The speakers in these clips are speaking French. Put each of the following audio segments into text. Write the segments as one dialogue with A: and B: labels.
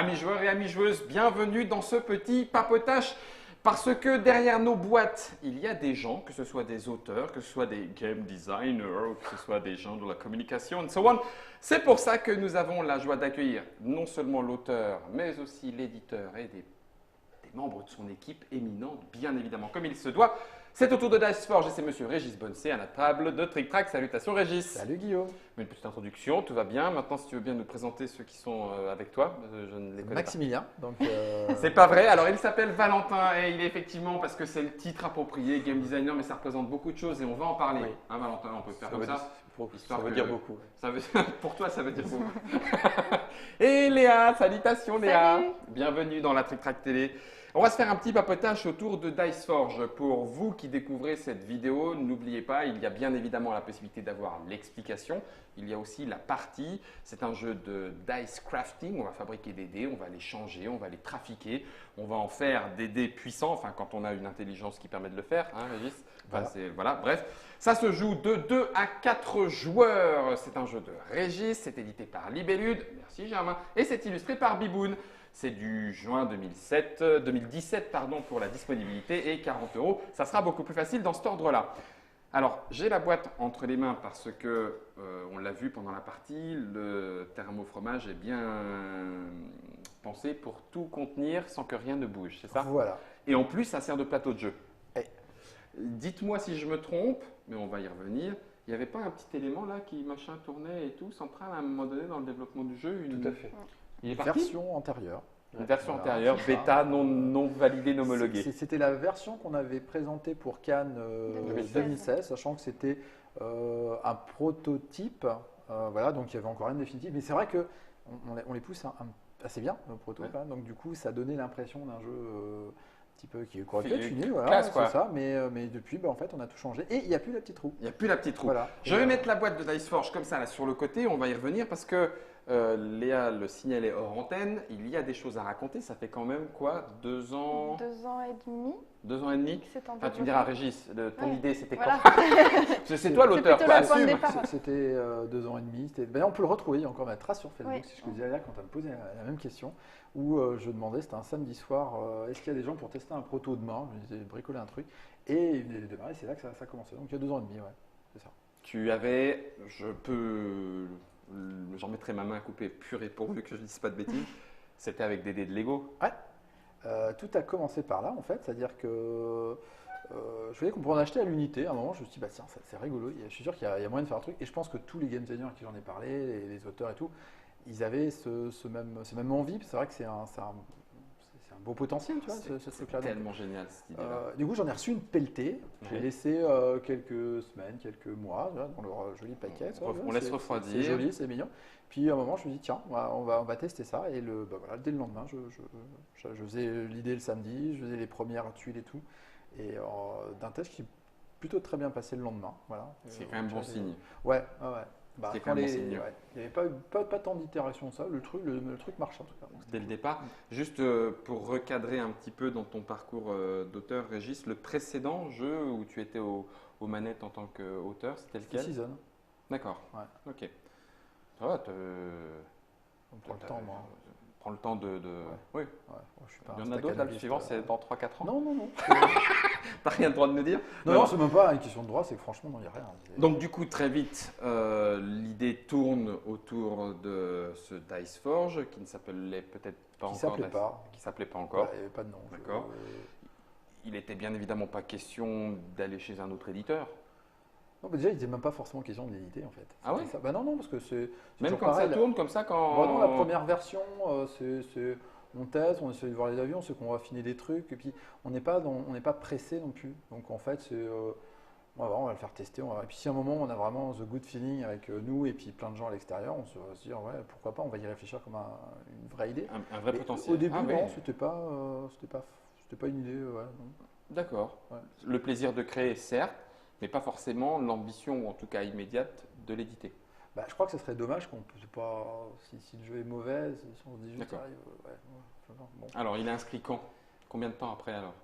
A: Amis joueurs et amis joueuses, bienvenue dans ce petit papotage. Parce que derrière nos boîtes, il y a des gens, que ce soit des auteurs, que ce soit des game designers, ou que ce soit des gens de la communication, and so on. C'est pour ça que nous avons la joie d'accueillir non seulement l'auteur, mais aussi l'éditeur et des membres de son équipe éminente, bien évidemment, comme il se doit. C'est au tour de Diceforge et c'est Monsieur Régis Bonset à la table de Trick Track. Salutations Régis.
B: Salut Guillaume.
A: Une petite introduction, tout va bien. Maintenant, si tu veux bien nous présenter ceux qui sont avec toi, je ne les connais
B: Maximilien. Donc,
A: C'est pas vrai. Alors, il s'appelle Valentin et il est effectivement, parce que c'est le titre approprié, game designer, mais ça représente beaucoup de choses et on va en parler.
B: Oui.
A: Hein, Valentin, on peut faire comme ça.
B: Ça veut dire beaucoup.
A: Ça veut, pour toi, ça veut dire beaucoup. Et Léa, salutations Léa.
C: Salut.
A: Bienvenue dans la Trick Track Télé. On va se faire un petit papotage autour de Diceforge. Pour vous qui découvrez cette vidéo, n'oubliez pas, il y a bien évidemment la possibilité d'avoir l'explication. Il y a aussi la partie. C'est un jeu de dice crafting. On va fabriquer des dés, on va les changer, on va les trafiquer. On va en faire des dés puissants, enfin quand on a une intelligence qui permet de le faire, hein, Régis. Enfin, voilà, bref. Ça se joue de 2 à 4 joueurs. C'est un jeu de Régis, c'est édité par Libellude, merci Germain, et c'est illustré par Biboun. C'est du juin 2017 pour la disponibilité et 40 €. Ça sera beaucoup plus facile dans cet ordre-là. Alors, j'ai la boîte entre les mains parce que, on l'a vu pendant la partie, le thermofromage est bien pensé pour tout contenir sans que rien ne bouge, c'est ça?
B: Voilà.
A: Et en plus, ça sert de plateau de jeu.
B: Eh.
A: Dites-moi si je me trompe, mais on va y revenir. Il n'y avait pas un petit élément là qui machin tournait et tout, central à un moment donné dans le développement du jeu?
B: Tout à fait.
A: Il est parti?
B: Version antérieure.
A: Une version
B: Voilà,
A: antérieure,
B: c'est ça.
A: bêta, non validée, non homologuée.
B: C'était la version qu'on avait présentée pour Cannes 2016, sachant que c'était un prototype. Voilà, donc il y avait encore rien de définitif. Mais c'est vrai que on les pousse assez bien, nos protos.
A: Ouais.
B: Hein, donc du coup, ça donnait l'impression d'un jeu un petit peu qui aurait pu être fini.
A: Classe,
B: Voilà,
A: quoi.
B: c'est ça. Mais depuis, en fait, on a tout changé. Et il n'y a plus la petite roue.
A: Il n'y a plus la petite roue.
B: Voilà.
A: Je vais mettre la boîte de Diceforge comme ça là sur le côté, on va y revenir parce que Léa le signalait hors antenne, il y a des choses à raconter, ça fait quand même quoi? 2 ans?
C: 2 ans et demi.
A: 2 ans et demi?
C: C'est en
A: Enfin, tu me diras Régis, ton
C: Ouais.
A: idée c'était
C: Voilà.
A: quand? C'est toi l'auteur,
C: plutôt
A: quoi,
C: le point de
A: assume.
C: départ.
B: C'était 2 ans et demi. Ben, on peut le retrouver, il y a encore ma trace sur Facebook,
C: Oui.
B: si je te disais là quand tu me posé la même question, où je demandais, c'était un samedi soir, est-ce qu'il y a des gens pour tester un proto demain? Je me disais bricoler un truc, et il venait de démarrer, c'est là que ça a commencé. Donc il y a 2 ans et demi, ouais, c'est ça.
A: Tu avais, j'en mettrai ma main à couper pur et pourvu que je ne dise pas de bêtises, c'était avec des dés de Lego.
B: Ouais. Tout a commencé par là, en fait, c'est-à-dire que je voyais qu'on pourrait en acheter à l'unité. À un moment, je me suis dit, bah tiens, c'est rigolo, je suis sûr qu'il y a moyen de faire un truc, et je pense que tous les game designers à qui j'en ai parlé, les auteurs et tout, ils avaient cette même envie. C'est vrai que c'est un beau potentiel, tu vois, ce truc-là.
A: C'est tellement génial cette idée-là.
B: Du coup, j'en ai reçu une pelletée. J'ai
A: Ouais.
B: laissé quelques semaines, quelques mois là, dans leur joli paquet. Ça,
A: On laisse refroidir.
B: C'est joli, c'est mignon. Puis à un moment, je me dis, tiens, on va tester ça. Et voilà, dès le lendemain, je faisais l'idée le samedi, je faisais les premières tuiles et tout. Et d'un test qui est plutôt très bien passé le lendemain. Voilà.
A: C'est quand même bon signe.
B: Ouais. Bah,
A: C'est
B: quand
A: quand même bon signe.
B: ouais, il n'y avait pas tant d'itérations que ça. Le truc marche en tout cas.
A: Dès le départ. Juste pour recadrer un petit peu dans ton parcours d'auteur, Régis, le précédent jeu où tu étais aux manettes en tant qu'auteur, c'était lequel?
B: Season.
A: D'accord.
B: Ouais.
A: Ok. Ça va,
B: On prend le temps, moi.
A: prends le temps de… Oui.
B: Ouais, je suis pas
A: Il y
B: un
A: en a d'autres là, le
B: staccanoviste,
A: suivant, c'est dans 3-4 ans.
B: Non.
A: T'as rien le droit de me dire?
B: Non, c'est même pas une question de droit, c'est que franchement, il n'y a rien.
A: Donc du coup, très vite, l'idée tourne autour de ce Diceforge qui ne s'appelait peut-être pas
B: Qui
A: encore.
B: s'appelait pas.
A: Qui s'appelait pas encore.
B: Il n'y avait pas de nom.
A: D'accord. Il était bien évidemment pas question d'aller chez un autre éditeur.
B: Non, mais déjà, il n'était même pas forcément question de l'éditer en fait.
A: Ah ouais?
B: C'était ça. Bah non, parce que c'est
A: Même
B: toujours
A: quand
B: pareil.
A: ça tourne comme ça, quand…
B: Bah non, la première version, on teste, on essaie de voir les avis, on sait qu'on va affiner des trucs, et puis on n'est pas pressé non plus. Donc en fait, on va le faire tester. Et puis si à un moment on a vraiment the good feeling avec nous et puis plein de gens à l'extérieur, on va se dire ouais, pourquoi pas, on va y réfléchir comme une vraie idée.
A: Un vrai
B: Mais
A: potentiel.
B: Au début,
A: Ah,
B: non,
A: oui.
B: c'était pas une idée. Ouais, non.
A: D'accord.
B: Ouais.
A: Le plaisir de créer, certes, mais pas forcément l'ambition, ou en tout cas immédiate, de l'éditer.
B: Bah, je crois que ce serait dommage qu'on peut pas, si le jeu est mauvais, si on se dit juste
A: D'accord.
B: bon.
A: Alors, il est inscrit quand? Combien de temps après alors?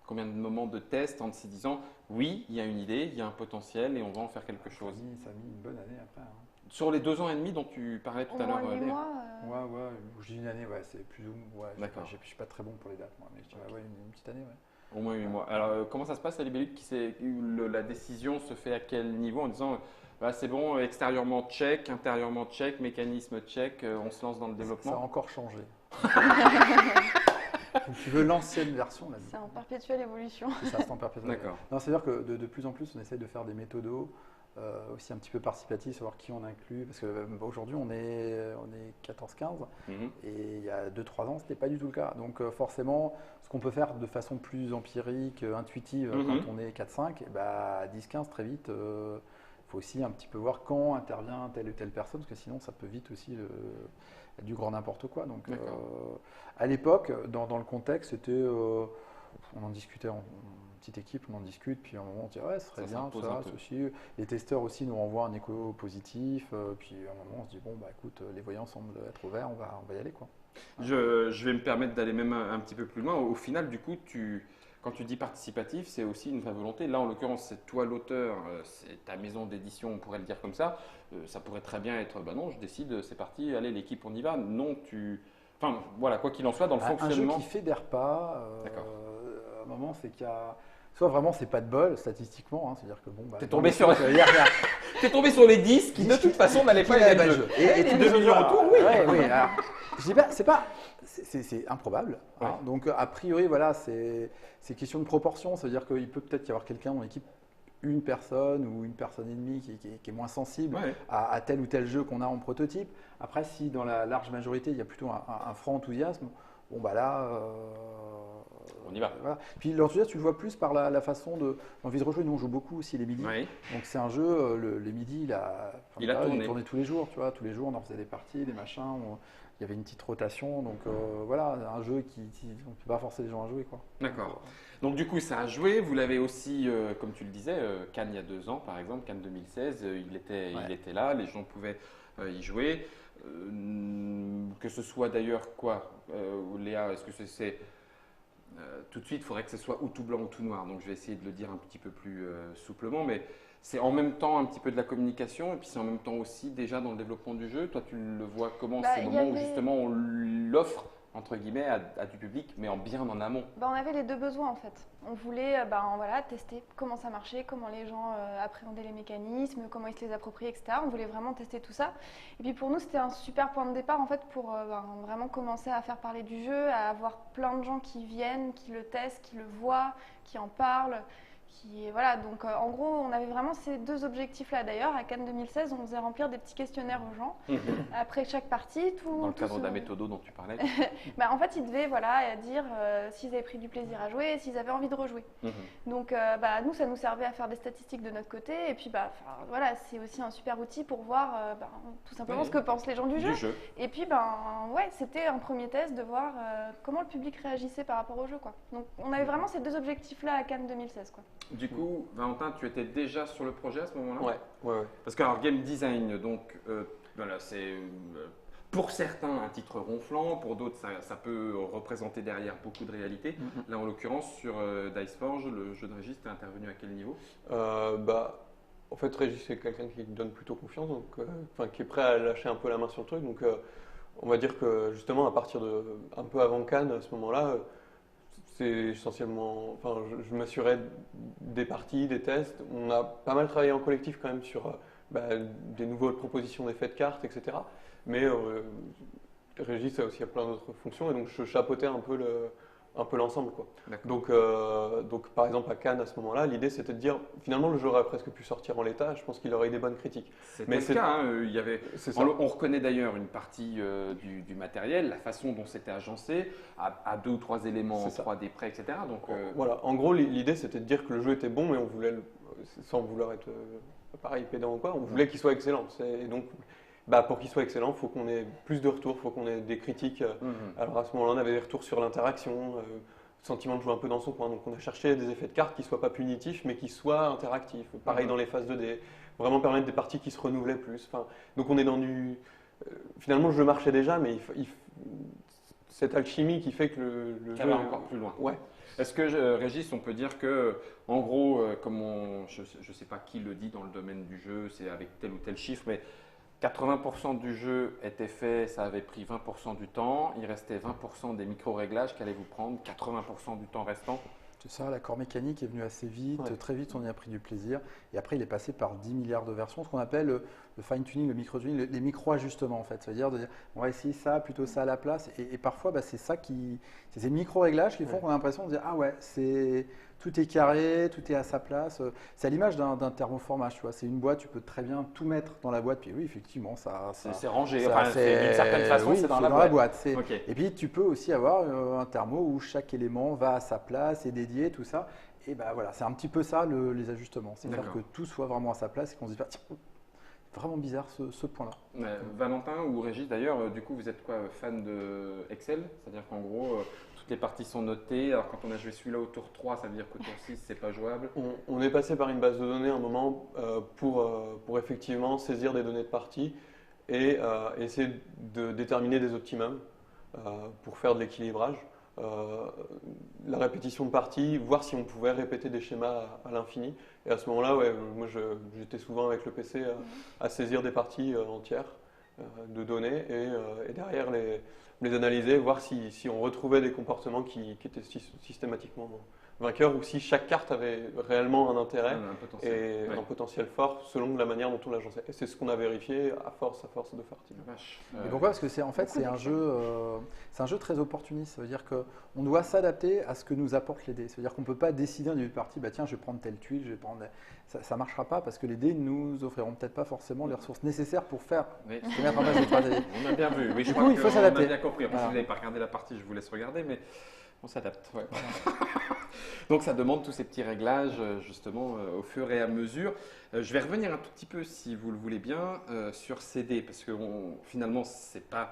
A: Combien de moments de test en se disant oui, il y a une idée, il y a un potentiel et on va en faire quelque chose.
B: Ça a mis une bonne année après. Hein.
A: Sur les 2 ans et demi dont tu parlais tout
C: Au
A: à l'heure,
C: moins 8
A: Léa.
C: mois.
B: Ouais, je dis une année, ouais, c'est plus ou moins. Ouais,
A: D'accord.
B: Je suis pas très bon pour les dates, moi, mais je dirais ouais, une petite année, ouais.
A: Au moins 8 mois. Alors, comment ça se passe à Libellude la décision se fait à quel niveau en disant bah, c'est bon, extérieurement check, intérieurement check, mécanisme check, on se lance dans le
B: Ça a
A: développement.
B: encore changé. Tu veux l'ancienne version là.
C: C'est en perpétuelle évolution.
B: Ça reste en perpétuel.
A: D'accord.
B: Non, c'est-à-dire que de plus en plus, on essaye de faire des méthodos aussi un petit peu participatifs, savoir qui on inclut. Parce qu'aujourd'hui, on est 14-15
A: Mhm.
B: et il y a 2-3 ans, ce n'était pas du tout le cas. Donc forcément, ce qu'on peut faire de façon plus empirique, intuitive,
A: Mhm.
B: quand on est 4-5, à 10-15, très vite, il faut aussi un petit peu voir quand intervient telle ou telle personne, parce que sinon, ça peut vite aussi être du grand n'importe quoi. Donc,
A: D'accord.
B: à l'époque, dans le contexte, c'était, on en discutait en petite équipe, on en discute, puis à un moment on dit ouais, ce serait
A: Ça
B: bien,
A: s'impose un peu.
B: ceci. Les testeurs aussi nous renvoient un écho positif, puis à un moment on se dit bon bah écoute, les voyants semblent être ouverts, on va y aller quoi.
A: Je vais me permettre d'aller même un petit peu plus loin. Au final, du coup, quand tu dis participatif, c'est aussi une vraie volonté. Là, en l'occurrence, c'est toi l'auteur, c'est ta maison d'édition, on pourrait le dire comme ça. Ça pourrait très bien être, bah non, je décide, c'est parti, allez, l'équipe, on y va. Non, Enfin, voilà, quoi qu'il en soit, dans le fonctionnement.
B: Un jeu qui fédère pas,
A: D'accord.
B: à un moment c'est qu'il y a. Soit vraiment c'est pas de bol statistiquement, hein, c'est-à-dire que bon bah.
A: T'es tombé sur-
B: il y a-
A: T'es tombé sur les 10 qui, de toute façon, n'allaient pas
B: Ouais,
A: les
B: bah,
A: mêmes
B: je-
A: jeux.
B: Et tous les
A: deux
B: jeux
A: jeux retour, oui.
B: Oui. Alors, je dis pas, c'est improbable. Hein.
A: Ouais.
B: Donc a priori, voilà, c'est question de proportion. C'est-à-dire qu'il peut peut-être y avoir quelqu'un dans l'équipe, une personne ou une personne et demie qui est moins sensible
A: Ouais.
B: à tel ou tel jeu qu'on a en prototype. Après, si dans la large majorité, il y a plutôt un franc enthousiasme, bon bah là.
A: On y va.
B: Voilà. Puis l'enthousiasme, tu le vois plus par la façon d'envie de rejouer. Nous, on joue beaucoup aussi les midis.
A: Oui.
B: Donc c'est un jeu, les midis,
A: Il a tourné.
B: tourné tous les jours, tu vois, tous les jours on en faisait des parties, des machins, il y avait une petite rotation, donc voilà, un jeu on ne peut pas forcer les gens à jouer quoi.
A: D'accord. Donc du coup, ça a joué. Vous l'avez aussi, comme tu le disais, Cannes il y a 2 ans, par exemple, Cannes 2016, il était là, les gens pouvaient y jouer. Que ce soit d'ailleurs quoi, Léa, est-ce que c'est tout de suite, il faudrait que ce soit ou tout blanc ou tout noir. Donc je vais essayer de le dire un petit peu plus souplement, mais c'est en même temps un petit peu de la communication et puis c'est en même temps aussi déjà dans le développement du jeu. Toi, tu le vois comment
C: Bah,
A: ces
C: il y
A: moments où
C: avait-
A: justement on l'offre entre guillemets à du public, mais bien en amont.
C: On avait les deux besoins en fait. On voulait voilà, tester comment ça marchait, comment les gens appréhendaient les mécanismes, comment ils se les appropriaient, etc. On voulait vraiment tester tout ça. Et puis pour nous, c'était un super point de départ en fait pour vraiment commencer à faire parler du jeu, à avoir plein de gens qui viennent, qui le testent, qui le voient, qui en parlent. Voilà, donc en gros, on avait vraiment ces deux objectifs-là. D'ailleurs, à Cannes 2016, on faisait remplir des petits questionnaires aux gens. Après chaque partie,
A: Dans le cadre de la méthode dont tu parlais.
C: En fait, ils devaient dire s'ils avaient pris du plaisir à jouer et s'ils avaient envie de rejouer. Donc, nous, ça nous servait à faire des statistiques de notre côté. Et puis, voilà, c'est aussi un super outil pour voir tout simplement ce que pensent les gens du jeu. Et puis, c'était un premier test de voir comment le public réagissait par rapport au jeu, quoi. Donc, on avait vraiment ces deux objectifs-là à Cannes 2016, quoi.
A: Du coup, Valentin, tu étais déjà sur le projet à ce moment-là?
D: Ouais.
A: Parce que alors, game design, donc voilà, c'est pour certains un titre ronflant, pour d'autres ça peut représenter derrière beaucoup de réalité. Là, en l'occurrence, sur Diceforge, le jeu de Régis, tu es intervenu à quel niveau?
D: En fait, Régis, c'est quelqu'un qui donne plutôt confiance, donc, qui est prêt à lâcher un peu la main sur le truc. Donc, on va dire que justement, à partir de un peu avant Cannes, à ce moment-là, c'est essentiellement, je m'assurais des parties, des tests. On a pas mal travaillé en collectif quand même sur des nouvelles propositions d'effets de cartes, etc. Mais Régis a aussi plein d'autres fonctions et donc je chapeautais un peu l'ensemble, quoi. Donc par exemple à Cannes à ce moment-là, l'idée c'était de dire finalement le jeu aurait presque pu sortir en l'état. Je pense qu'il aurait eu des bonnes critiques.
A: C'était le cas. Hein, il y avait,
D: ça.
A: on reconnaît d'ailleurs une partie du matériel, la façon dont c'était agencé, à 2 ou 3 éléments en 3D près, etc. Donc
D: voilà. En gros, l'idée c'était de dire que le jeu était bon, mais on voulait, sans vouloir être pareil pédant ou quoi, on voulait qu'il soit excellent. Et donc pour qu'il soit excellent, il faut qu'on ait plus de retours, il faut qu'on ait des critiques. Alors à ce moment-là, on avait des retours sur l'interaction, sentiment de jouer un peu dans son coin. Donc on a cherché des effets de cartes qui ne soient pas punitifs, mais qui soient interactifs. Pareil dans les phases 2D, vraiment permettre des parties qui se renouvelaient plus. Donc on est dans du... finalement, le jeu marchait déjà, mais cette alchimie qui fait que le jeu...
A: va encore plus loin.
D: Ouais.
A: Est-ce que, Régis, on peut dire que, en gros, je ne sais pas qui le dit dans le domaine du jeu, c'est avec tel ou tel chiffre, mais 80% du jeu était fait, ça avait pris 20% du temps, il restait 20% des micro-réglages qu'allait vous prendre 80% du temps restant.
B: C'est ça, l'accord mécanique est venu assez vite, très vite on y a pris du plaisir. Et après il est passé par 10 milliards de versions, ce qu'on appelle le fine-tuning, le micro-tuning, les micro-ajustements en fait. C'est-à-dire de dire on va essayer ça, plutôt ça à la place. Et parfois c'est c'est ces micro-réglages qui font qu'on a l'impression de dire ah ouais, tout est carré, tout est à sa place. C'est à l'image d'un thermoformage, tu vois. C'est une boîte, tu peux très bien tout mettre dans la boîte. Puis oui, effectivement,
A: c'est rangé. Enfin, d'une certaine façon,
B: oui,
A: c'est dans la boîte.
B: Okay. Et puis tu peux aussi avoir un thermo où chaque élément va à sa place, est dédié, tout ça. Et ben voilà, c'est un petit peu ça les ajustements. C'est-à-dire que tout soit vraiment à sa place et qu'on se dise pas, tiens, vraiment bizarre ce point-là.
A: Valentin ou Régis d'ailleurs, du coup vous êtes quoi, fan de Excel? C'est-à-dire qu'en gros, toutes les parties sont notées. Alors quand on a joué celui-là au tour 3, ça veut dire qu'au tour 6, c'est pas jouable.
D: On est passé par une base de données à un moment pour effectivement saisir des données de partie et essayer de déterminer des optimums pour faire de l'équilibrage. La répétition de parties, voir si on pouvait répéter des schémas à l'infini. Et à ce moment-là, ouais, moi j'étais souvent avec le PC à saisir des parties entières de données et derrière les analyser, voir si on retrouvait des comportements qui étaient systématiquement vainqueurs ou si chaque carte avait réellement un intérêt et un potentiel fort selon la manière dont on l'agençait. Et c'est ce qu'on a vérifié à force de parties.
B: Et pourquoi? Parce que c'est un jeu très opportuniste. Ça veut dire qu'on doit s'adapter à ce que nous apportent les dés. Ça veut dire qu'on ne peut pas décider en début de partie, bah tiens, je vais prendre telle tuile, je vais prendre. Ça ne marchera pas parce que les dés nous offriront peut-être pas forcément les ressources nécessaires pour mettre en place des stratégies.
A: On a bien vu. Oui,
B: du coup, il faut s'adapter.
A: On a bien compris. Après, si vous n'avez pas regardé la partie, je vous laisse regarder, mais on s'adapte. Ouais. Donc ça demande tous ces petits réglages justement au fur et à mesure. Je vais revenir un tout petit peu, si vous le voulez bien, sur ces dés, parce que finalement c'est pas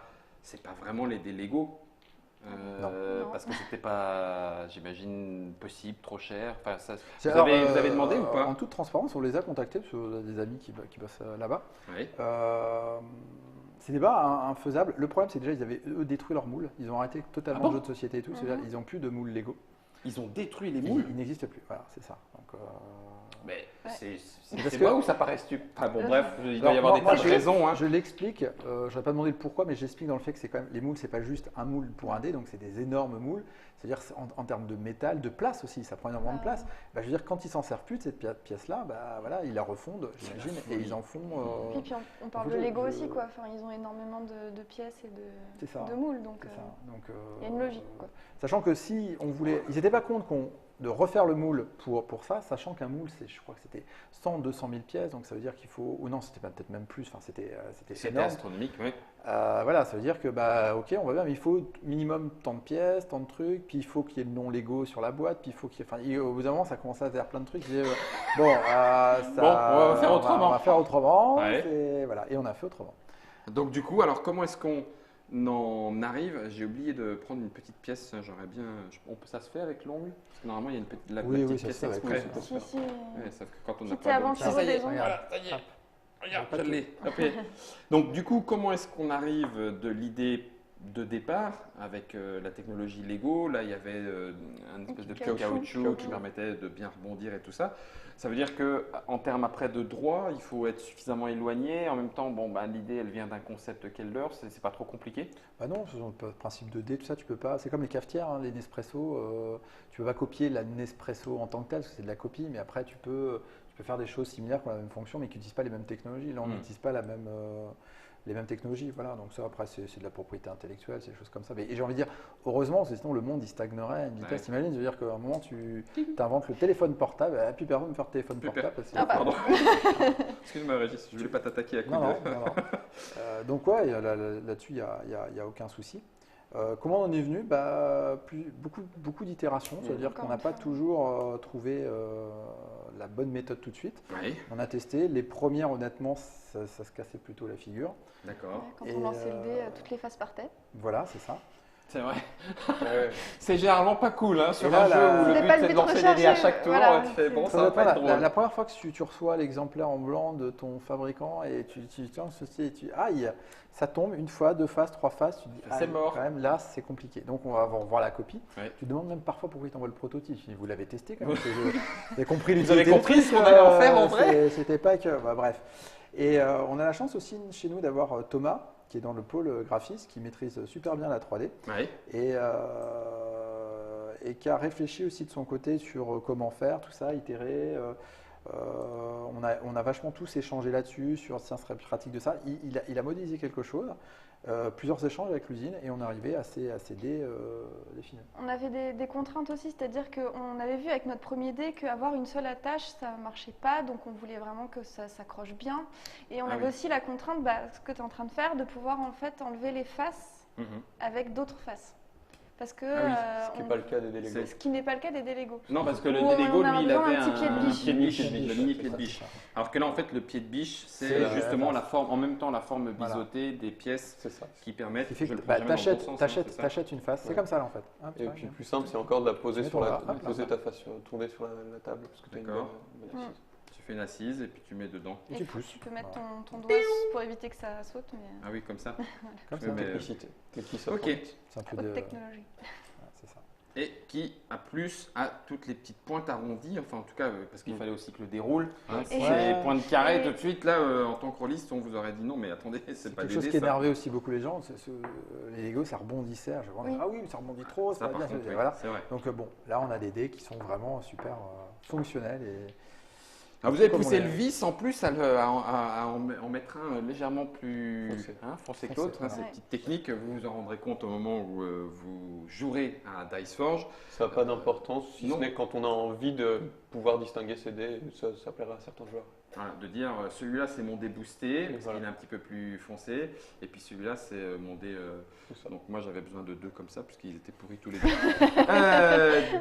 A: vraiment les dés Lego.
B: Non.
A: Parce que c'était pas, j'imagine, possible, trop cher. Enfin, vous avez demandé ou pas?
B: En toute transparence, on les a contactés parce qu'on a des amis qui bossent là-bas.
A: Oui.
B: C'était pas infaisable. Le problème, c'est que déjà, ils avaient eux détruit leur moule. Ils ont arrêté totalement le jeu de société et tout. C'est-à-dire, ils n'ont plus de moules Lego.
A: Ils ont détruit les moules.
B: Ils n'existent plus. Voilà, c'est ça. Donc,
A: mais c'est moi ou ça paraît stupide? Enfin bon, bref, il doit y avoir des tas de raisons.
B: Je l'explique. Je n'aurais pas demandé le pourquoi, mais j'explique dans le fait que c'est quand même les moules, c'est pas juste un moule pour un dé, donc c'est des énormes moules. C'est-à-dire en termes de métal, de place aussi, ça prend énormément de place. Bah, je veux dire, quand ils s'en servent plus de cette pièce-là, bah voilà, ils la refondent, j'imagine, et ils en font.
C: Et puis on parle de Lego aussi, quoi. Enfin, ils ont énormément de pièces et de moules, donc il y a une logique, quoi.
B: Sachant que si on voulait, ils n'étaient pas contre de refaire le moule pour ça, sachant qu'un moule, je crois que c'était 100-200 000 pièces, donc ça veut dire qu'il faut, ou non, c'était peut-être même plus, enfin c'était énorme.
A: Astronomique, oui.
B: Voilà, ça veut dire que, bah, ok, on va bien, mais il faut minimum tant de pièces, tant de trucs, puis il faut qu'il y ait le nom Lego sur la boîte, puis il faut qu'il y ait, au bout d'un moment, ça commence à faire plein de trucs. On va faire autrement. On va faire autrement,
A: ouais.
B: Voilà, et on a fait autrement.
A: Donc du coup, alors comment est-ce qu'on en arrive? J'ai oublié de prendre une petite pièce, j'aurais bien. Ça se fait avec l'ongle? Parce que normalement, il y a une petite pièce exprès.
C: Si.
A: Ouais, sauf que quand on n'a
C: pas avant
A: ça y est, voilà, ça y est. Regarde, je l'ai. Donc du coup, comment est-ce qu'on arrive de l'idée de départ avec la technologie Lego? Là, il y avait un espèce de caoutchouc qui permettait de bien rebondir et tout ça. Ça veut dire qu'en termes après de droit, il faut être suffisamment éloigné. En même temps, l'idée, elle vient d'un concept Keldor, c'est pas trop compliqué?
B: Bah non, le principe de dé, tout ça, tu peux pas. C'est comme les cafetières, hein, les Nespresso. Tu peux pas copier la Nespresso en tant que telle, parce que c'est de la copie, mais après, tu peux faire des choses similaires qui ont la même fonction, mais qui n'utilisent pas les mêmes technologies. Là, on n'utilise pas les mêmes technologies. Voilà. Donc ça, après, c'est de la propriété intellectuelle, c'est des choses comme ça. Et j'ai envie de dire, heureusement, parce que sinon le monde il stagnerait à une vitesse. T'imagines, ça veut dire qu'à un moment, tu inventes le téléphone portable, et plus personne ne veut faire de téléphone portable.
A: Pardon. Excuse-moi, Régis, je ne voulais pas t'attaquer à coup de...
B: Donc ouais, là-dessus, il n'y a aucun souci. Comment on en est venu? Beaucoup d'itérations, c'est-à-dire qu'on n'a pas toujours trouvé la bonne méthode tout de suite.
A: Oui.
B: On a testé. Les premières, honnêtement, ça se cassait plutôt la figure.
A: D'accord.
C: Quand on lançait le dé, toutes les faces partaient.
B: Voilà, c'est ça.
A: C'est vrai.
D: Ouais.
A: C'est généralement pas cool hein, sur
B: Et là,
A: un jeu
B: la-
A: où le
C: C'est
A: but
C: pas le
A: c'est de
C: but
A: lancer les dés à
C: recherché,
A: chaque tour.
C: voilà,
A: Tu fais bon,
C: c'est-
A: ça va pas être drôle.
B: La première fois que tu reçois l'exemplaire en blanc de ton fabricant et tu tiens ceci et tu aïe, ça tombe une fois, deux faces, trois faces, tu dis
A: C'est
B: aïe,
A: mort.
B: quand même là c'est compliqué. Donc on va voir la copie.
A: Ouais.
B: Tu te demandes même parfois pourquoi ils t'envoient le prototype. Tu dis, vous l'avez testé quand même. Vous avez compris
A: Vous avez
B: l'utilité du
A: compris
B: truc,
A: ce qu'on allait en faire en vrai
B: C'était pas que. Bah, bref. Et on a la chance aussi chez nous d'avoir Thomas qui est dans le pôle graphisme, qui maîtrise super bien la 3D.
A: Ouais.
B: Et qui a réfléchi aussi de son côté sur comment faire, tout ça, itérer. On a vachement tous échangé là-dessus, sur tiens, ce serait pratique de ça. Il a modélisé quelque chose, plusieurs échanges avec l'usine, et on est arrivé à ces dés définis.
C: On avait des contraintes aussi, c'est-à-dire qu'on avait vu avec notre premier dé qu'avoir une seule attache, ça ne marchait pas, donc on voulait vraiment que ça s'accroche bien. Et on
A: Ah
C: avait
A: oui.
C: aussi la contrainte, ce que tu es en train de faire, de pouvoir en fait enlever les faces
A: Mhm.
C: avec d'autres faces. Parce que,
A: Ah oui,
D: Ce qui n'est pas le cas des délégos.
C: ce qui n'est pas le cas des délégos.
A: Non, parce que le
C: Où
A: Délego,
C: on a
A: lui, il
C: besoin
A: avait
C: d'un petit pied de biche.
A: pied de biche,
B: Pied de biche,
A: le mini pied
B: c'est
A: de
B: ça,
A: biche.
B: c'est ça.
A: Alors que là, en fait, le pied de biche,
B: C'est
A: c'est
B: la
A: justement
B: face.
A: la forme, en même temps la forme
B: Voilà.
A: biseautée des pièces
D: C'est ça.
A: qui permettent.
B: Ce qui fait
A: je
B: que
A: le prends jamais dans le bon sens, hein, c'est ça
B: t'achètes une face, c'est
D: Ouais.
B: comme ça là en fait. Hein, tu
D: Et
B: vois,
D: puis le plus simple, c'est encore de la poser
B: mets
D: sur
B: ton
D: la
B: bras, hop, là.
D: poser ta face tournée sur la table parce que tu as une
A: D'accord.
D: bonne
C: Mm.
D: assise.
A: Tu fais une assise et puis tu mets dedans.
B: et
C: Et
B: tu pousses.
C: Tu peux mettre
B: Voilà.
C: ton doigt pour éviter que ça saute, mais
A: Ah oui, comme ça.
B: Comme
A: Je
B: ça.
A: mets-
D: Technicité. Mais qui ça
A: Ok.
D: prend vite.
B: C'est un peu
C: haute
B: de.
C: technologie.
B: Ouais, c'est ça.
A: Et qui, à plus, a toutes les petites pointes arrondies, enfin en tout cas, parce qu'il fallait aussi que le déroule. Hein, si
C: Et-
A: c'est les pointes carrées,
C: et-
A: tout de suite, là, en tant que rôliste, on vous aurait dit non, mais attendez, c'est pas
B: Quelque
A: des
B: chose
A: dés,
B: qui
A: ça.
B: énervait aussi beaucoup les gens, les Lego ça rebondissait. Je vois,
C: Oui.
B: ah oui, ça rebondit trop, ça
A: Ça,
B: va
A: par
B: bien.
A: contre, oui,
B: Voilà.
A: c'est vrai.
B: Donc bon, là on a des dés qui sont vraiment super fonctionnels et
A: Alors, vous avez
B: Comme
A: poussé
B: on
A: le
B: l'a-
A: vis en plus à en mettre un légèrement plus foncé que
B: Foncé,
A: l'autre. Hein,
B: voilà.
A: ces
C: Ouais.
A: petites techniques, vous vous en rendrez compte au moment où vous jouerez à Diceforge.
D: Ça n'a pas d'importance, si
A: non.
D: ce n'est quand on a envie de pouvoir distinguer ces dés, ça plaira à certains joueurs.
A: Voilà, de dire celui-là c'est mon dé boosté, parce
D: voilà.
A: qu'il est un petit peu plus foncé, et puis celui-là c'est mon dé.
D: C'est ça.
A: Donc moi j'avais besoin de deux comme ça, puisqu'ils étaient pourris tous les deux.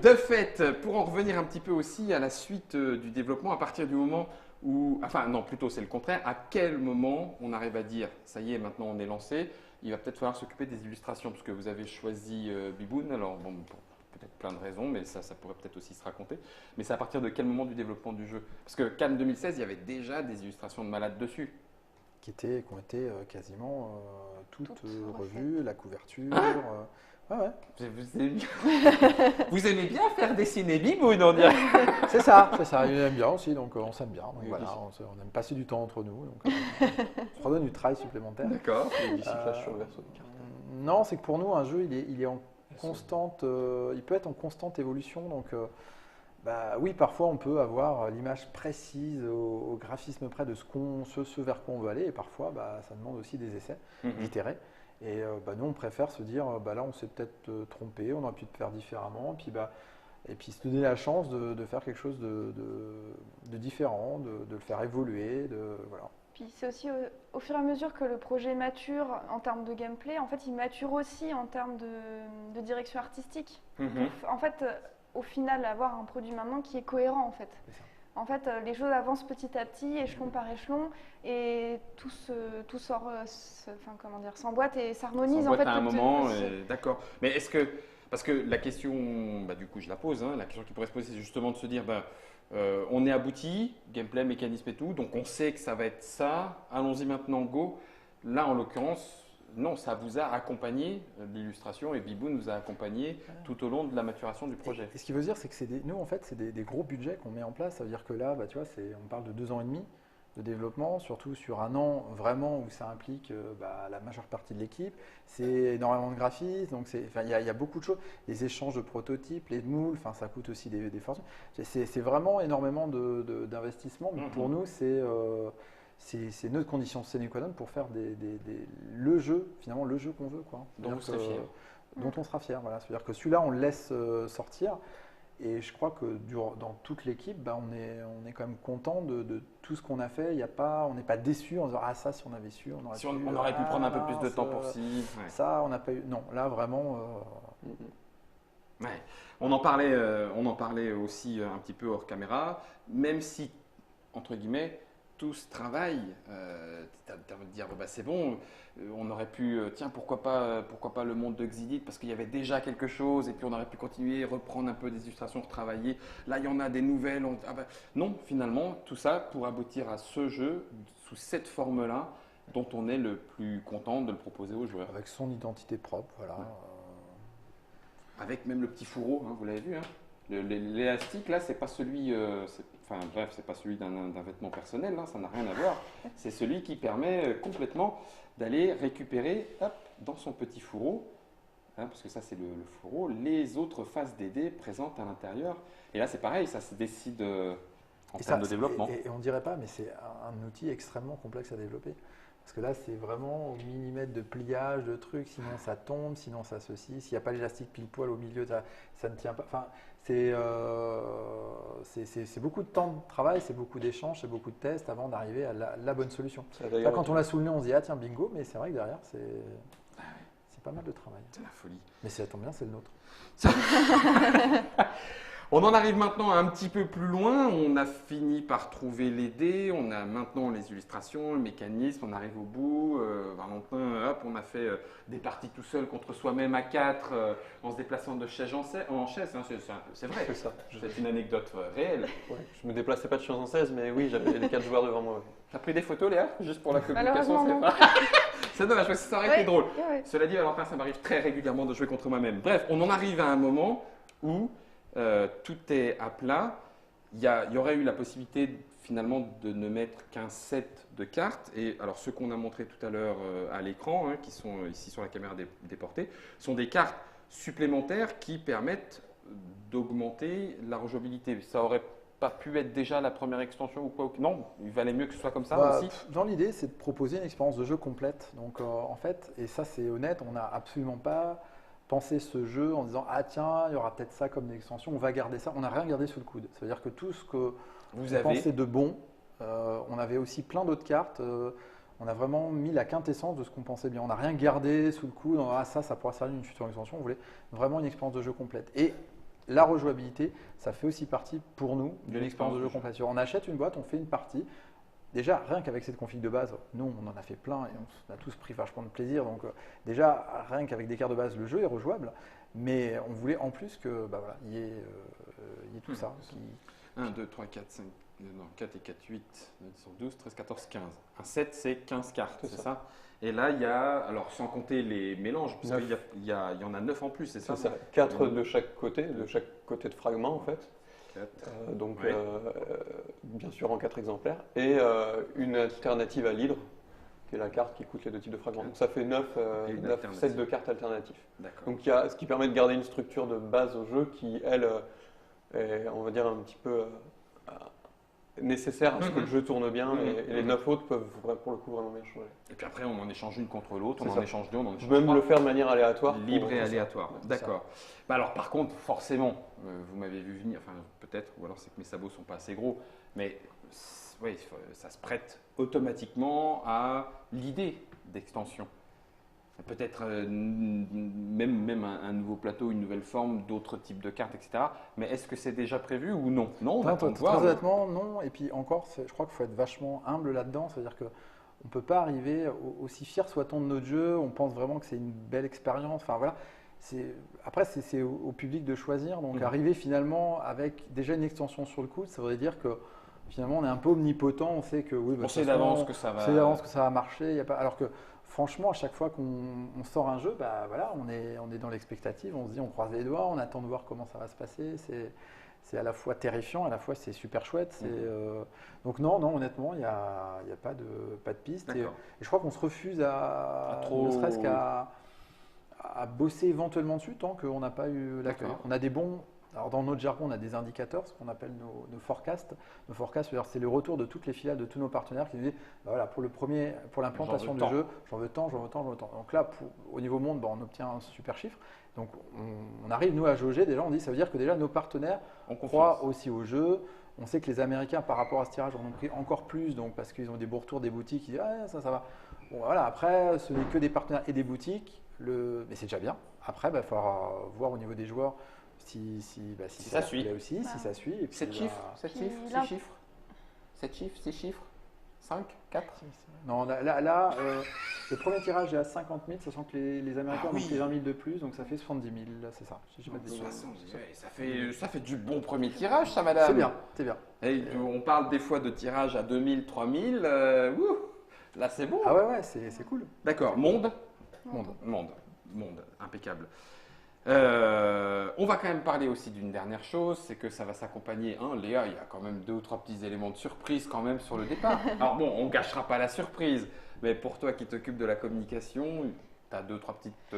A: De fait, pour en revenir un petit peu aussi à la suite du développement, à partir du moment où. Enfin non, plutôt c'est le contraire, à quel moment on arrive à dire ça y est, maintenant on est lancé, il va peut-être falloir s'occuper des illustrations, parce que vous avez choisi Biboun, alors bon, pour peut-être plein de raisons, mais ça pourrait peut-être aussi se raconter. Mais c'est à partir de quel moment du développement du jeu? Parce que Cannes 2016, il y avait déjà des illustrations de malades dessus.
B: qui ont été quasiment toutes
C: Toutes
B: revues, la couverture. Ouais, ouais.
A: Vous aimez bien, vous aimez bien faire dessiner Biboun, on dirait.
B: C'est ça, c'est ça. Il aime bien aussi, donc on s'aime bien. Donc,
D: Oui,
B: voilà,
D: oui.
B: on aime passer du temps entre nous. Donc, on se redonne du travail supplémentaire.
A: D'accord.
D: Et bicyclage sur le verso des cartes.
B: Non, c'est que pour nous, un jeu, il est en constante, il peut être en constante évolution. Donc, oui, parfois on peut avoir l'image précise au graphisme près de ce vers quoi on veut aller, et parfois, ça demande aussi des essais, d'itérer. Et nous, on préfère se dire, là, on s'est peut-être trompé, on aurait pu le faire différemment, et puis se donner la chance de faire quelque chose de différent, de le faire évoluer, voilà.
C: Puis c'est aussi au fur et à mesure que le projet mature en termes de gameplay, en fait, il mature aussi en termes de direction artistique. En fait, au final, avoir un produit maintenant qui est cohérent, en fait.
B: C'est ça.
C: En fait, les choses avancent petit à petit, échelon par échelon, et tout sort, s'emboîte et s'harmonise.
A: S'emboîte
C: En fait,
A: à un
C: tout-
A: moment,
C: c'est-
A: d'accord. Mais est-ce que, parce que la question, du coup je la pose, hein, la question qui pourrait se poser c'est justement de se dire, on est abouti, gameplay, mécanisme et tout, donc on sait que ça va être ça, allons-y maintenant, go. Là en l'occurrence, non, ça vous a accompagné, l'illustration, et Biboun vous a accompagné tout au long de la maturation du projet.
B: Et ce qui veut dire, c'est que nous, en fait, c'est des gros budgets qu'on met en place. Ça veut dire que là, tu vois, on parle de 2 ans et demi de développement, surtout sur un an vraiment où ça implique la majeure partie de l'équipe. C'est énormément de graphismes, donc il y a beaucoup de choses. Les échanges de prototypes, les moules, ça coûte aussi des fortunes. C'est vraiment énormément d'investissement. Mais pour nous, c'est notre condition sine qua non pour faire le jeu, finalement le jeu qu'on veut, quoi.
A: Dont vous serez fier.
B: Dont on sera fier. Voilà. C'est-à-dire que celui-là, on le laisse sortir. Et je crois que dans toute l'équipe, on est quand même content de tout ce qu'on a fait. On n'est pas déçu en disant ça, si on avait su, on aurait
A: Si on aurait pu prendre un peu plus de temps pour
B: ça.
A: ci.
B: Ça, on n'a pas eu. Non, là vraiment.
A: Ouais. On en parlait aussi un petit peu hors caméra, même si, entre guillemets, tout ce travail, tu as envie de dire, bah, c'est bon, on aurait pu, tiens, pourquoi pas le monde de Xidit, parce qu'il y avait déjà quelque chose, et puis on aurait pu continuer, reprendre un peu des illustrations, retravailler. Là, il y en a des nouvelles. Non, finalement, tout ça pour aboutir à ce jeu, sous cette forme-là, dont on est le plus content de le proposer aux joueurs.
B: Avec son identité propre, voilà.
A: Avec même le petit fourreau, hein, vous l'avez vu. Hein. L'élastique, là, c'est pas celui, c'est pas celui d'un vêtement personnel, hein, ça n'a rien à voir. C'est celui qui permet complètement d'aller récupérer, hop, dans son petit fourreau, hein, parce que ça c'est le fourreau, les autres faces des dés présentes à l'intérieur. Et là, c'est pareil, ça se décide en termes de développement.
B: Et on dirait pas, mais c'est un outil extrêmement complexe à développer. Parce que là, c'est vraiment au millimètre de pliage, de trucs, sinon ça tombe, sinon ça ceci. S'il n'y a pas l'élastique pile poil au milieu, ça ne tient pas. Enfin, c'est beaucoup de temps de travail, c'est beaucoup d'échanges, c'est beaucoup de tests avant d'arriver à la bonne solution. Là, quand on l'a sous le nez, on se dit ah tiens bingo, mais c'est vrai que derrière c'est pas mal de travail.
A: C'est la folie.
B: Mais si ça tombe bien, c'est le nôtre.
A: On en arrive maintenant un petit peu plus loin. On a fini par trouver les dés. On a maintenant les illustrations, le mécanisme. On arrive au bout. Valentin, hop, on a fait des parties tout seul contre soi-même à 4 en se déplaçant de chaise en chaise. Hein, c'est vrai.
D: C'est ça.
A: C'est une anecdote réelle.
D: Ouais, je me déplaçais pas de chaise en 16, mais oui, j'avais les 4 joueurs devant moi.
A: T'as pris des photos, Léa, juste pour la
C: Malheureusement,
A: communication?
C: non.
A: C'est dommage parce que ça aurait été drôle.
C: Ouais.
A: Cela dit, Valentin, ça m'arrive très régulièrement de jouer contre moi-même. Bref, on en arrive à un moment où tout est à plat. Il y aurait eu la possibilité finalement de ne mettre qu'un set de cartes. Et alors, ceux qu'on a montré tout à l'heure à l'écran, hein, qui sont ici sur la caméra déportée, sont des cartes supplémentaires qui permettent d'augmenter la rejouabilité. Ça aurait pas pu être déjà la première extension ou quoi? Non, il valait mieux que ce soit comme ça aussi.
B: Dans l'idée, c'est de proposer une expérience de jeu complète. Donc, en fait, et ça c'est honnête, on n'a absolument pas pensé ce jeu en disant ah tiens, il y aura peut-être ça comme une extension, on va garder ça. On n'a rien gardé sous le coude. C'est-à-dire que tout ce que
A: Vous
B: on pensait de bon, on avait aussi plein d'autres cartes. On a vraiment mis la quintessence de ce qu'on pensait bien. On n'a rien gardé sous le coude. Ah ça pourra servir d'une future extension. On voulait vraiment une expérience de jeu complète. Et la rejouabilité, ça fait aussi partie pour nous d'une expérience de jeu complète. On achète une boîte, on fait une partie. Déjà, rien qu'avec cette config de base, nous, on en a fait plein et on a tous pris vachement de plaisir. Donc, déjà, rien qu'avec des cartes de base, le jeu est rejouable. Mais on voulait en plus que, il y ait tout ça.
A: 1, 2, 3, 4, 5, non, 4 et 4, 8, 12, 13, 14, 15. Un set, c'est 15 cartes, c'est ça? Et là, il y a, alors sans compter les mélanges, puisqu'il y en a 9 en plus, c'est ça?
D: C'est ça, 4 de chaque côté de fragment en fait. Donc,
A: ouais.
D: bien sûr en 4 exemplaires. Et une alternative à l'hydre, qui est la carte qui coûte les 2 types de fragments. Donc ça fait 9 sets de cartes alternatives. Donc il y a ce qui permet de garder une structure de base au jeu qui, elle, est, on va dire, un petit peu nécessaire à ce que le jeu tourne bien. Et les 9 autres peuvent pour le coup vraiment bien changer.
A: Et puis après, on en échange une contre l'autre, on
D: C'est
A: en
D: ça.
A: échange deux, on en échange
D: Même
A: trois.
D: le faire de manière aléatoire.
A: Libre et aléatoire, d'accord. Alors par contre, forcément, vous m'avez vu venir, enfin peut-être, ou alors c'est que mes sabots sont pas assez gros, mais oui, ça se prête automatiquement à l'idée d'extension. Peut-être même un nouveau plateau, une nouvelle forme, d'autres types de cartes, etc. Mais est-ce que c'est déjà prévu ou non? Non, on attend de voir.
B: Très honnêtement, non. Et puis encore, je crois qu'il faut être vachement humble là-dedans. C'est-à-dire qu'on ne peut pas arriver, aussi fier soit-on de notre jeu, on pense vraiment que c'est une belle expérience. Enfin voilà. Après, c'est au public de choisir. Donc arriver finalement avec déjà une extension sur le coude, ça voudrait dire que finalement on est un peu omnipotent. On sait que oui,
A: on sait d'avance que ça va
B: marcher. Il y a pas, alors que franchement, à chaque fois qu'on sort un jeu, on est dans l'expectative, on se dit, on croise les doigts, on attend de voir comment ça va se passer. C'est à la fois terrifiant, à la fois c'est super chouette. Donc non, honnêtement, il n'y a pas de piste. Et je crois qu'on se refuse ne serait-ce qu'à bosser éventuellement dessus tant qu'on n'a pas eu l'accueil. On a des bons. Alors dans notre jargon, on a des indicateurs, ce qu'on appelle nos forecasts. Nos forecasts, c'est le retour de toutes les filiales, de tous nos partenaires qui nous disent voilà, pour l'implantation du jeu, j'en veux tant. Donc là, au niveau monde, on obtient un super chiffre. Donc on arrive, nous, à jauger. Déjà, on dit ça veut dire que déjà nos partenaires croient aussi au jeu. On sait que les Américains, par rapport à ce tirage, en ont pris encore plus, donc parce qu'ils ont des beaux retours des boutiques, ils disent ça va. Bon, voilà, après, ce n'est que des partenaires et des boutiques, mais c'est déjà bien. Après, il va falloir voir au niveau des joueurs. Si ça suit aussi, si ça suit.
A: 7 chiffres, 6 chiffres. 5, 4?
B: Non, le premier tirage est à 50 000, sachant que les Américains ont pris 20 000 de plus, donc ça fait 70 000, là, c'est ça. J'ai pas de bêtises.
A: 60, ouais, ça fait du bon premier tirage, ça, madame.
B: C'est bien, c'est bien.
A: Et on parle des fois de tirage à 2000, 3000. Là, c'est bon.
B: Ah ouais, c'est cool.
A: D'accord. Monde, impeccable. On va quand même parler aussi d'une dernière chose, c'est que ça va s'accompagner. Léa, il y a quand même 2 ou 3 petits éléments de surprise quand même sur le départ. Alors bon, on gâchera pas la surprise, mais pour toi qui t'occupes de la communication, tu as 2 ou 3 petites.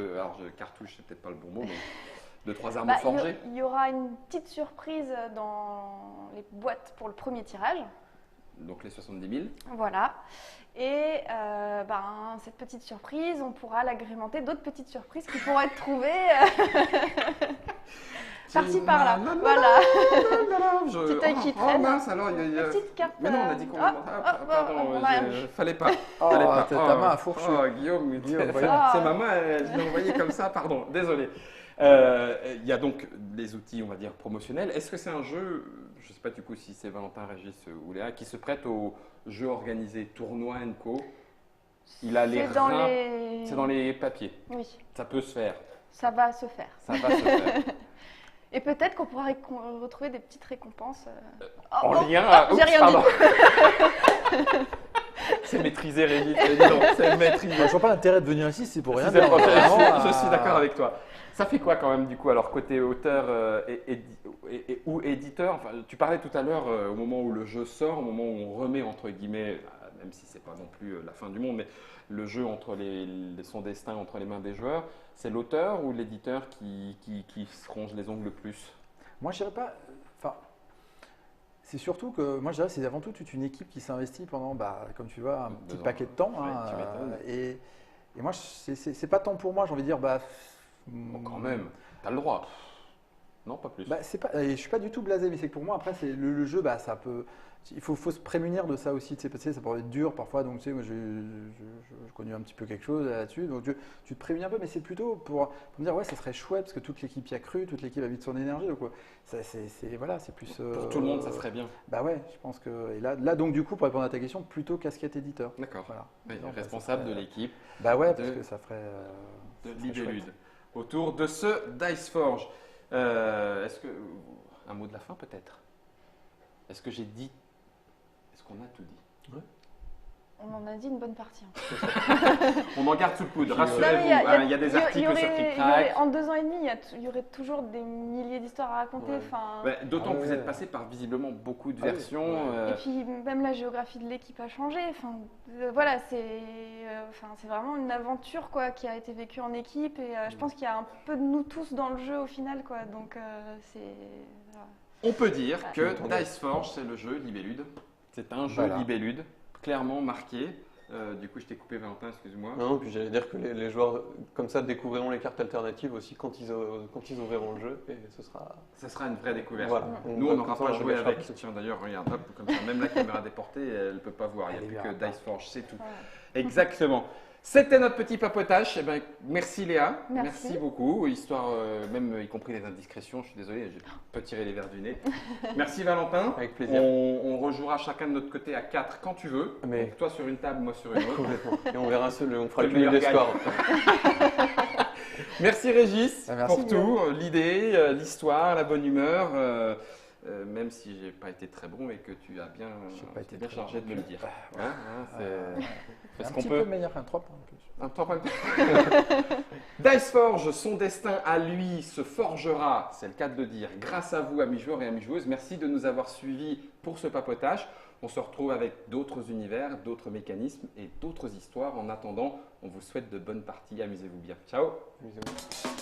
A: Cartouches, c'est peut-être pas le bon mot, mais 2 ou 3 armes forgées.
C: Il y aura une petite surprise dans les boîtes pour le premier tirage.
A: Donc les 70 000.
C: Voilà. Et cette petite surprise, on pourra l'agrémenter d'autres petites surprises qui pourront être trouvées par-ci par-là. Voilà. Petit œil qui traîne.
A: Mince, alors il y a.
C: Petite carte.
A: Mais non, on a dit qu'on. Pardon, fallait pas.
B: Ta main a fourchu.
A: Guillaume,
B: Guillaume,
A: c'est ma main, je l'ai envoyé comme ça, pardon, désolé. Il y a donc les outils, on va dire, promotionnels. Est-ce que c'est un jeu, je ne sais pas du coup si c'est Valentin, Régis ou Léa, qui se prête aux jeux organisés, tournois & co? Il a les reins. C'est dans les papiers.
C: Oui.
A: Ça peut se faire.
C: Ça va se faire.
A: Ça va se faire.
C: Et peut-être qu'on pourra retrouver des petites récompenses.
A: En lien
C: j'ai rien dit.
A: C'est maîtrisé, Régis. C'est maîtrisé.
B: Je vois pas l'intérêt de venir ici, c'est pour rien.
A: Je suis d'accord avec toi. Ça fait quoi quand même du coup, alors côté auteur ou éditeur? Enfin, tu parlais tout à l'heure au moment où le jeu sort, au moment où on remet entre guillemets, même si c'est pas non plus la fin du monde, mais le jeu entre son destin entre les mains des joueurs, c'est l'auteur ou l'éditeur qui se ronge les ongles le plus?
B: Moi je dirais pas. Enfin, c'est surtout que moi je dirais c'est avant tout toute une équipe qui s'investit pendant, comme tu vois, un petit paquet de temps. Et moi c'est pas tant pour moi, j'ai envie de dire
A: Bon, quand même, tu as le droit. Non, pas plus.
B: Je suis pas du tout blasé, mais c'est que pour moi, après, c'est le jeu, ça peut. Il faut se prémunir de ça aussi, parce que ça peut être dur parfois. Donc, tu sais, moi, j'ai connu un petit peu quelque chose là-dessus. Donc, tu te prémunis un peu, mais c'est plutôt pour me dire, ouais, ça serait chouette parce que toute l'équipe y a cru, toute l'équipe a mis de son énergie. Donc, c'est plus.
A: Pour tout le monde, ça serait bien.
B: Bah ouais, je pense que. Et là, donc, du coup, pour répondre à ta question, plutôt casquette éditeur.
A: D'accord.
B: Voilà.
A: Oui, responsable de l'équipe.
B: Bah ouais, parce que ça ferait.
A: De Libellude. Autour de ce Dice Forge. Est-ce que. Un mot de la fin peut-être? Est-ce que qu'on a tout dit?
B: Ouais.
C: On en a dit une bonne partie.
A: On en garde sous le coude,
C: Non,
A: rassurez-vous. Il y a des articles sur TrickTrack.
C: En 2 ans et demi, il y aurait toujours des milliers d'histoires à raconter.
A: Ouais. D'autant que vous êtes passé par visiblement beaucoup de versions.
C: Et puis même la géographie de l'équipe a changé. Voilà, c'est vraiment une aventure qui a été vécue en équipe. Et je pense qu'il y a un peu de nous tous dans le jeu au final. Donc voilà.
A: On peut dire que Dice Forge, c'est le jeu Libellude. C'est un jeu Libellude, clairement marqué. Du coup, je t'ai coupé, Valentin, excuse-moi.
D: Non, puis j'allais dire que les joueurs comme ça découvriront les cartes alternatives aussi quand ils ouvriront le jeu, et
A: ce sera une vraie découverte.
D: Voilà.
A: Nous, on n'aura pas joué avec. Tiens, d'ailleurs, regarde, hop, comme ça, même la caméra déportée, elle ne peut pas voir. Il n'y a plus que Dice Forge, c'est tout. Exactement. C'était notre petit papotage. Merci Léa, merci beaucoup. Histoire, même y compris les indiscrétions, je suis désolé, j'ai un peu tiré les verres du nez. Merci Valentin.
D: Avec plaisir.
A: On rejouera chacun de notre côté à 4 quand tu veux.
D: Mais...
A: Donc, toi sur une table, moi sur une autre.
D: Complètement. Et on verra on fera le cumul des scores.
A: Merci Régis pour
B: Guillaume.
A: tout, l'idée, l'histoire, la bonne humeur. Même si j'ai pas été très bon et que tu as bien chargé de me le dire.
B: C'est un petit peu meilleur qu'un 3 points en plus.
A: Un 3 points. Dice Forge, son destin à lui se forgera, c'est le cas de le dire, grâce à vous, amis joueurs et amis joueuses. Merci de nous avoir suivis pour ce papotage. On se retrouve avec d'autres univers, d'autres mécanismes et d'autres histoires. En attendant, on vous souhaite de bonnes parties. Amusez-vous bien. Ciao.
D: Amusez-vous.